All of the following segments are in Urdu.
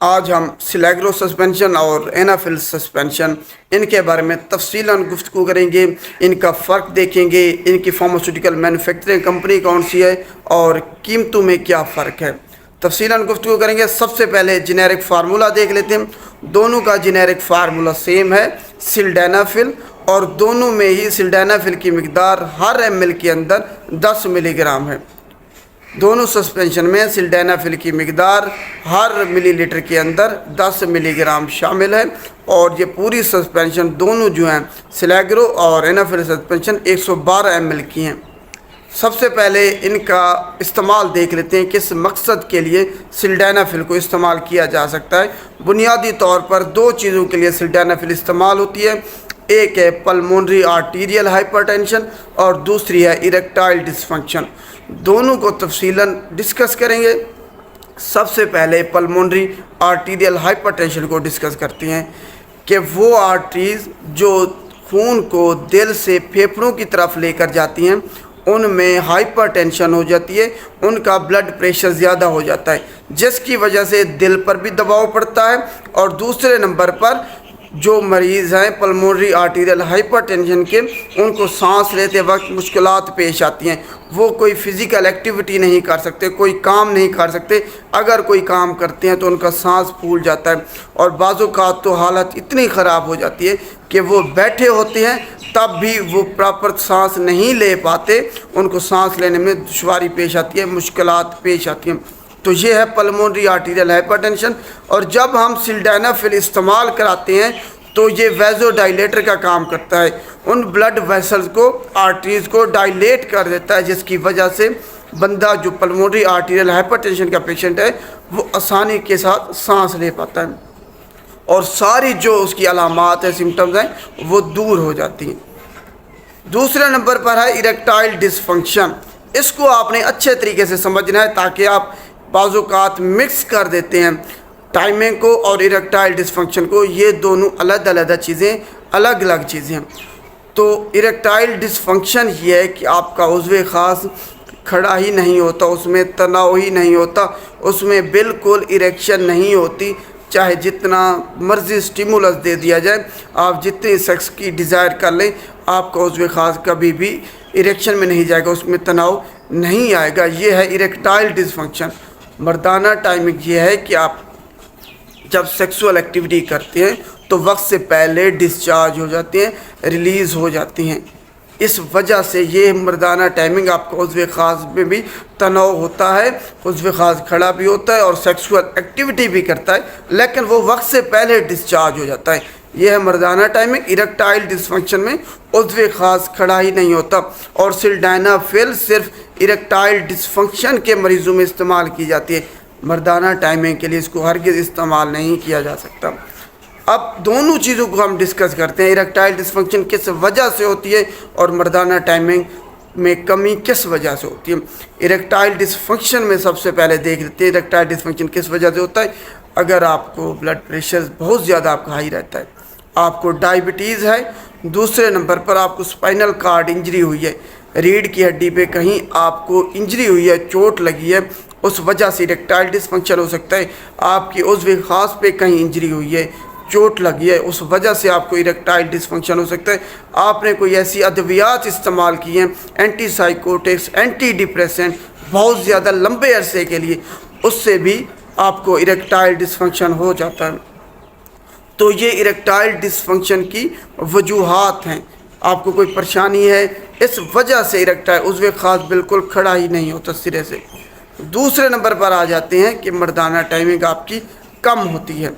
آج ہم سلیگرو سسپینشن اور اینافل سسپینشن ان کے بارے میں تفصیلاً گفتگو کریں گے. ان کا فرق دیکھیں گے, ان کی فارماسیوٹیکل مینوفیکچرنگ کمپنی کون سی ہے اور قیمتوں میں کیا فرق ہے. تفصیلاً گفتگو کریں گے. سب سے پہلے جنیرک فارمولا دیکھ لیتے ہیں. دونوں کا جنیرک فارمولا سیم ہے, سلڈینافل, اور دونوں میں ہی سلڈینافل کی مقدار ہر ایم ایل کے اندر 10 ملی گرام ہے. دونوں سسپینشن میں سلڈینافل کی مقدار ہر ملی لیٹر کے اندر 10 ملی گرام شامل ہے, اور یہ پوری سسپینشن دونوں جو ہیں سلیگرو اور اینافل سسپینشن 112 ایم ایل کی ہیں. سب سے پہلے ان کا استعمال دیکھ لیتے ہیں, کس مقصد کے لیے سلڈینافل کو استعمال کیا جا سکتا ہے. بنیادی طور پر دو چیزوں کے لیے سلڈینافل استعمال ہوتی ہے. ایک ہے پلمونری آرٹیریل ہائپرٹینشن اور دوسری ہے اریکٹائل ڈسفنکشن. دونوں کو تفصیلاً ڈسکس کریں گے. سب سے پہلے پلمونری آرٹیریل ہائپرٹینشن کو ڈسکس کرتے ہیں کہ وہ آرٹریز جو خون کو دل سے پھیپھڑوں کی طرف لے کر جاتی ہیں ان میں ہائپر ٹینشن ہو جاتی ہے, ان کا بلڈ پریشر زیادہ ہو جاتا ہے, جس کی وجہ سے دل پر بھی دباؤ پڑتا ہے. اور دوسرے نمبر پر جو مریض ہیں پلمونری آرٹیریل ہائپر ٹینشن کے, ان کو سانس لیتے وقت مشکلات پیش آتی ہیں. وہ کوئی فزیکل ایکٹیویٹی نہیں کر سکتے, کوئی کام نہیں کر سکتے. اگر کوئی کام کرتے ہیں تو ان کا سانس پھول جاتا ہے, اور بعض اوقات تو حالت اتنی خراب ہو جاتی ہے کہ وہ بیٹھے ہوتے ہیں تب بھی وہ پراپر سانس نہیں لے پاتے, ان کو سانس لینے میں دشواری پیش آتی ہے, مشکلات پیش آتی ہیں. تو یہ ہے پلمونری آرٹیریل ہائپرٹینشن. اور جب ہم سلڈینافل استعمال کراتے ہیں تو یہ ویزو ڈائلیٹر کا کام کرتا ہے, ان بلڈ ویسلز کو, آرٹریز کو ڈائلیٹ کر دیتا ہے, جس کی وجہ سے بندہ جو پلمونری آرٹیریل ہائپرٹینشن کا پیشنٹ ہے وہ آسانی کے ساتھ سانس لے پاتا ہے, اور ساری جو اس کی علامات ہیں, سمٹمز ہیں, وہ دور ہو جاتی ہیں. دوسرے نمبر پر ہے اریکٹائل ڈسفنکشن. اس کو آپ نے اچھے طریقے سے سمجھنا ہے, تاکہ آپ بعض اوقات مکس کر دیتے ہیں ٹائمنگ کو اور اریکٹائل ڈسفنکشن کو. یہ دونوں علیحدہ چیزیں, الگ الگ چیزیں ہیں. تو اریکٹائل ڈسفنکشن یہ ہے کہ آپ کا عضو خاص کھڑا ہی نہیں ہوتا, اس میں تناؤ ہی نہیں ہوتا, اس میں بالکل اریکشن نہیں ہوتی, چاہے جتنا مرضی سٹیمولس دے دیا جائے, آپ جتنے سیکس کی ڈیزائر کر لیں, آپ کا عضو خاص کبھی بھی اریکشن میں نہیں جائے گا, اس میں تناؤ نہیں آئے گا. یہ ہے اریکٹائل ڈسفنکشن. مردانہ ٹائمنگ یہ ہے کہ آپ جب سیکسول ایکٹیویٹی کرتے ہیں تو وقت سے پہلے ڈسچارج ہو جاتے ہیں, ریلیز ہو جاتی ہیں. اس وجہ سے یہ مردانہ ٹائمنگ آپ کو عضو خاص میں بھی تناؤ ہوتا ہے, عضو خاص کھڑا بھی ہوتا ہے اور سیکسول ایکٹیویٹی بھی کرتا ہے, لیکن وہ وقت سے پہلے ڈسچارج ہو جاتا ہے. یہ ہے مردانہ ٹائمنگ. اریکٹائل ڈسفنکشن میں عضو خاص کھڑا ہی نہیں ہوتا, اور سلڈینافل صرف اریکٹائل ڈسفنکشن کے مریضوں میں استعمال کی جاتی ہے. مردانہ ٹائمنگ کے لیے اس کو ہرگز استعمال نہیں کیا جا سکتا. اب دونوں چیزوں کو ہم ڈسکس کرتے ہیں, اریکٹائل ڈسفنکشن کس وجہ سے ہوتی ہے اور مردانہ ٹائمنگ میں کمی کس وجہ سے ہوتی ہے. اریکٹائل ڈسفنکشن میں سب سے پہلے دیکھ لیتے ہیں اریکٹائل ڈسفنکشن کس وجہ سے ہوتا ہے. اگر آپ کو بلڈ پریشر بہت زیادہ آپ کا ہائی رہتا ہے, آپ کو ڈائبٹیز ہے, دوسرے نمبر پر آپ کو اسپائنل کارڈ انجری ہوئی ہے, ریڑھ کی ہڈی پہ کہیں آپ کو انجری ہوئی ہے, چوٹ لگی ہے, اس وجہ سے اریکٹائل ڈسفنکشن ہو سکتا ہے. آپ کی عضو خاص پہ کہیں انجری ہوئی ہے, چوٹ لگی ہے, اس وجہ سے آپ کو اریکٹائل ڈسفنکشن ہو سکتا ہے. آپ نے کوئی ایسی ادویات استعمال کی ہیں, اینٹی سائیکوٹکس, اینٹی ڈپریسنٹ, بہت زیادہ لمبے عرصے کے لیے, اس سے بھی آپ کو اریکٹائل ڈسفنکشن ہو جاتا ہے. تو یہ اریکٹائل ڈسفنکشن کی وجوہات ہیں. آپ کو کوئی پریشانی ہے, اس وجہ سے اریکٹائل عضو خاص بالکل کھڑا ہی نہیں ہوتا سرے سے. دوسرے نمبر پر آ جاتے ہیں کہ مردانہ ٹائمنگ آپ کی کم ہوتی ہے.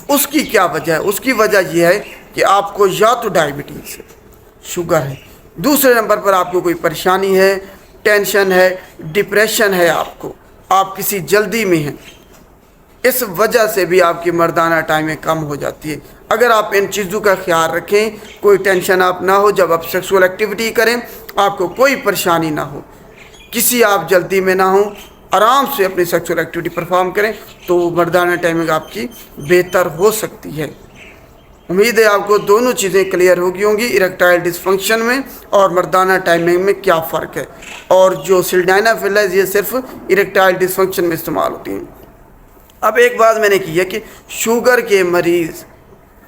اس کی کیا وجہ ہے؟ اس کی وجہ یہ ہے کہ آپ کو یا تو ڈائبٹیز ہے, شوگر ہے, دوسرے نمبر پر آپ کو کوئی پریشانی ہے, ٹینشن ہے, ڈپریشن ہے, آپ کسی جلدی میں ہیں, اس وجہ سے بھی آپ کی مردانہ ٹائمنگ کم ہو جاتی ہے. اگر آپ ان چیزوں کا خیال رکھیں, کوئی ٹینشن آپ نہ ہو, جب آپ سیکسول ایکٹیویٹی کریں آپ کو کوئی پریشانی نہ ہو, کسی آپ جلدی میں نہ ہوں, آرام سے اپنی سیکسول ایکٹیویٹی پرفارم کریں, تو مردانہ ٹائمنگ آپ کی بہتر ہو سکتی ہے. امید ہے آپ کو دونوں چیزیں کلیئر ہوگی ہوں گی, اریکٹائل ڈسفنکشن میں اور مردانہ ٹائمنگ میں کیا فرق ہے. اور جو سلڈینافل ہے یہ صرف اریکٹائل ڈسفنکشن میں استعمال ہوتی ہیں. اب ایک بات میں نے کی ہے کہ شوگر کے مریض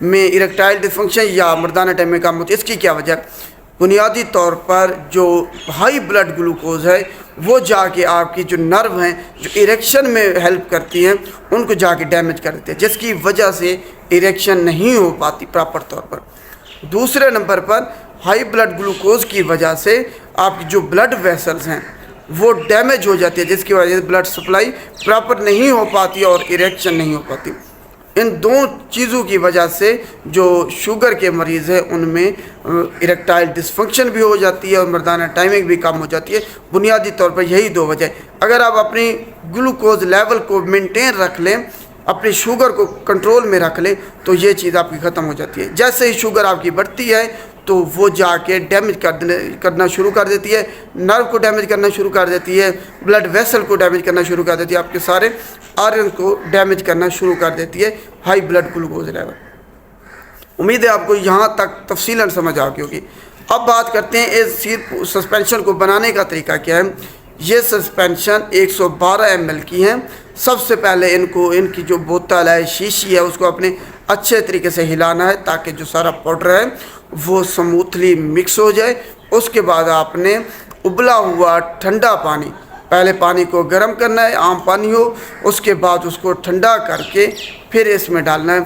میں اریکٹائل ڈسفنکشن یا مردانہ ٹائم میں کم ہوتی ہے، اس کی کیا وجہ ہے؟ بنیادی طور پر جو ہائی بلڈ گلوکوز ہے وہ جا کے آپ کی جو نرو ہیں جو اریکشن میں ہیلپ کرتی ہیں ان کو جا کے ڈیمیج کر دیتے ہیں، جس کی وجہ سے اریکشن نہیں ہو پاتی پراپر طور پر۔ دوسرے نمبر پر ہائی بلڈ گلوکوز کی وجہ سے آپ کی جو بلڈ ویسلز ہیں وہ ڈیمیج ہو جاتی ہے، جس کی وجہ سے بلڈ سپلائی پراپر نہیں ہو پاتی اور اریکشن نہیں ہو پاتی۔ ان دو چیزوں کی وجہ سے جو شوگر کے مریض ہیں ان میں اریکٹائل ڈسفنکشن بھی ہو جاتی ہے اور مردانہ ٹائمنگ بھی کم ہو جاتی ہے۔ بنیادی طور پر یہی دو وجہ ہے۔ اگر آپ اپنی گلوکوز لیول کو مینٹین رکھ لیں، اپنی شوگر کو کنٹرول میں رکھ لیں، تو یہ چیز آپ کی ختم ہو جاتی ہے۔ جیسے ہی شوگر آپ کی بڑھتی ہے تو وہ جا کے ڈیمیج کرنا شروع کر دیتی ہے، نرو کو ڈیمیج کرنا شروع کر دیتی ہے، بلڈ ویسل کو ڈیمیج کرنا شروع کر دیتی ہے، آپ کے سارے آرگن کو ڈیمیج کرنا شروع کر دیتی ہے ہائی بلڈ گلوکوز لیول۔ امید ہے آپ کو یہاں تک تفصیلاً سمجھ آ گئی ہوگی۔ اب بات کرتے ہیں اس سسپینشن کو بنانے کا طریقہ کیا ہے۔ یہ سسپینشن 112 ml کی ہیں۔ سب سے پہلے ان کی جو بوتل ہے، شیشی ہے، اس کو اپنے اچھے طریقے سے ہلانا ہے تاکہ جو سارا پاؤڈر ہے وہ سموتھلی مکس ہو جائے۔ اس کے بعد آپ نے ابلا ہوا ٹھنڈا پانی، پہلے پانی کو گرم کرنا ہے، عام پانی ہو، اس کے بعد اس کو ٹھنڈا کر کے پھر اس میں ڈالنا ہے۔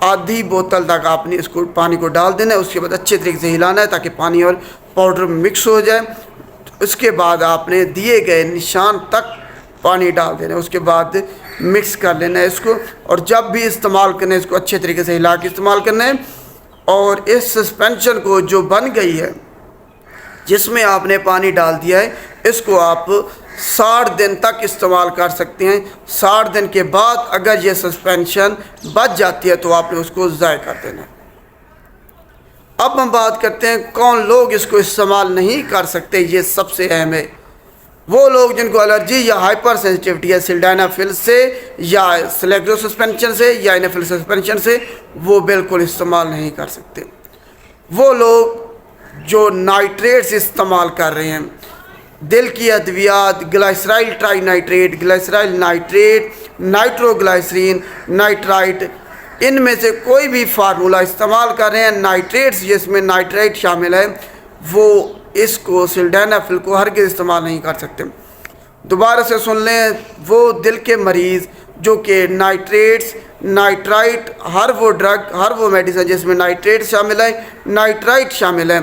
آدھی بوتل تک آپ نے اس کو پانی کو ڈال دینا ہے، اس کے بعد اچھے طریقے سے ہلانا ہے تاکہ پانی اور پاؤڈر مکس ہو جائے۔ اس کے بعد آپ نے دیے گئے نشان تک پانی ڈال دینا ہے، اس کے بعد مکس کر لینا ہے اس کو، اور جب بھی استعمال کرنا ہے اس کو اچھے طریقے سے ہلا کے استعمال کرنا ہے۔ اور اس سسپینشن کو جو بن گئی ہے جس میں آپ نے پانی ڈال دیا ہے، اس کو آپ 60 دن تک استعمال کر سکتے ہیں۔ 60 دن کے بعد اگر یہ سسپینشن بچ جاتی ہے تو آپ نے اس کو ضائع کر دینا ہے۔ اب ہم بات کرتے ہیں کون لوگ اس کو استعمال نہیں کر سکتے۔ یہ سب سے اہم ہے، وہ لوگ جن کو الرجی یا ہائپر سینسٹیوٹی ہے سلڈینافل سے یا سلیگرو سسپینشن سے یا انافل سسپینشن سے، وہ بالکل استعمال نہیں کر سکتے۔ وہ لوگ جو نائٹریٹس استعمال کر رہے ہیں، دل کی ادویات، گلائسرائل ٹرائی نائٹریٹ، گلائسرائل نائٹریٹ، نائٹرو گلائسرین، نائٹرائٹ، ان میں سے کوئی بھی فارمولہ استعمال کر رہے ہیں نائٹریٹس جس میں نائٹرائٹ شامل ہے، وہ اس کو سلڈینافل کو ہرگز استعمال نہیں کر سکتے۔ دوبارہ سے سن لیں، وہ دل کے مریض جو کہ نائٹریٹس، نائٹرائٹ، ہر وہ ڈرگ، ہر وہ میڈیسن جس میں نائٹریٹ شامل ہے، نائٹرائٹ شامل ہے،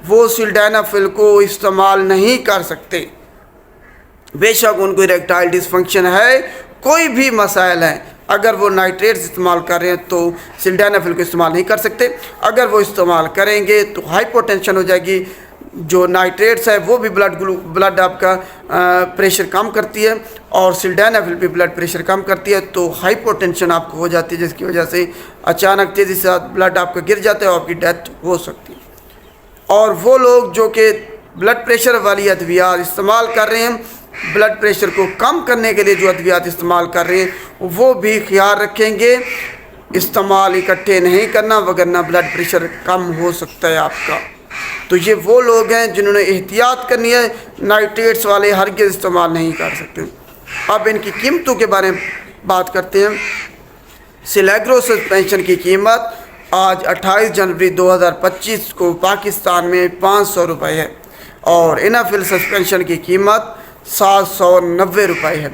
وہ سلڈینافل کو استعمال نہیں کر سکتے۔ بے شک ان کو اریکٹائل ڈسفنکشن ہے، کوئی بھی مسائل ہیں، اگر وہ نائٹریٹس استعمال کر رہے ہیں تو سلڈینافل کو استعمال نہیں کر سکتے۔ اگر وہ استعمال کریں گے تو ہائپوٹینشن ہو جائے گی۔ جو نائٹریٹس ہے وہ بھی بلڈ آپ کا پریشر کم کرتی ہے، اور سلڈینافل بھی بلڈ پریشر کم کرتی ہے، تو ہائپوٹینشن آپ کو ہو جاتی ہے، جس کی وجہ سے اچانک تیزی سے بلڈ آپ کا گر جاتا ہے اور آپ کی ڈیتھ ہو سکتی ہے۔ اور وہ لوگ جو کہ بلڈ پریشر والی ادویات استعمال کر رہے ہیں، بلڈ پریشر کو کم کرنے کے لیے جو ادویات استعمال کر رہے ہیں، وہ بھی خیال رکھیں گے استعمال اکٹھے نہیں کرنا، وگرنہ بلڈ پریشر کم ہو سکتا ہے آپ کا۔ تو یہ وہ لوگ ہیں جنہوں نے احتیاط کرنی ہے، نائٹریٹس والے ہرگز استعمال نہیں کر سکتے۔ اب ان کی قیمتوں کے بارے میں بات کرتے ہیں۔ سلیگرو سسپینشن کی قیمت آج 28 جنوری 2025 کو پاکستان میں 500 روپے ہے، اور انافل سسپینشن کی قیمت 790 روپے ہے۔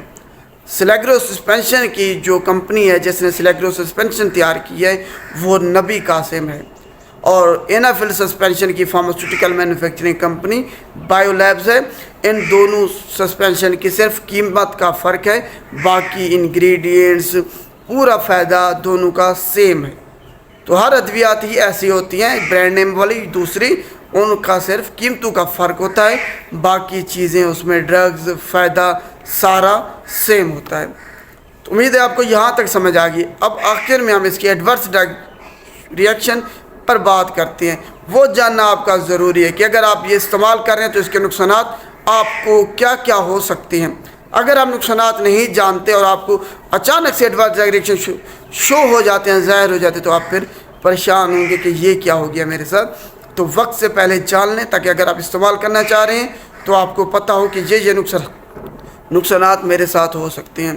سلیگرو سسپینشن کی جو کمپنی ہے جس نے سلیگرو سسپینشن تیار کی ہے وہ نبی قاسم ہے، اور انافل سسپینشن کی pharmaceutical manufacturing company bio labs ہے۔ ان دونوں سسپینشن کی صرف قیمت کا فرق ہے، باقی انگریڈینٹس، پورا فائدہ دونوں کا سیم ہے۔ تو ہر ادویات ہی ایسی ہوتی ہیں، برانڈ نیم والی دوسری، ان کا صرف قیمتوں کا فرق ہوتا ہے، باقی چیزیں اس میں ڈرگز، فائدہ سارا سیم ہوتا ہے۔ تو امید ہے آپ کو یہاں تک سمجھ آ گئی۔ اب آخر میں ہم اس کی ایڈورس ڈرگ ریئیکشن پر بات کرتے ہیں۔ وہ جاننا آپ کا ضروری ہے کہ اگر آپ یہ استعمال کر رہے ہیں تو اس کے نقصانات آپ کو کیا کیا ہو سکتے ہیں۔ اگر آپ نقصانات نہیں جانتے اور آپ کو اچانک سے ایڈورس ڈرگ ریئیکشن شو ہو جاتے ہیں، ظاہر ہو جاتے ہیں، تو آپ پھر پریشان ہوں گے کہ یہ کیا ہو گیا میرے ساتھ۔ تو وقت سے پہلے جان لیں تاکہ اگر آپ استعمال کرنا چاہ رہے ہیں تو آپ کو پتہ ہو کہ یہ نقصانات میرے ساتھ ہو سکتے ہیں۔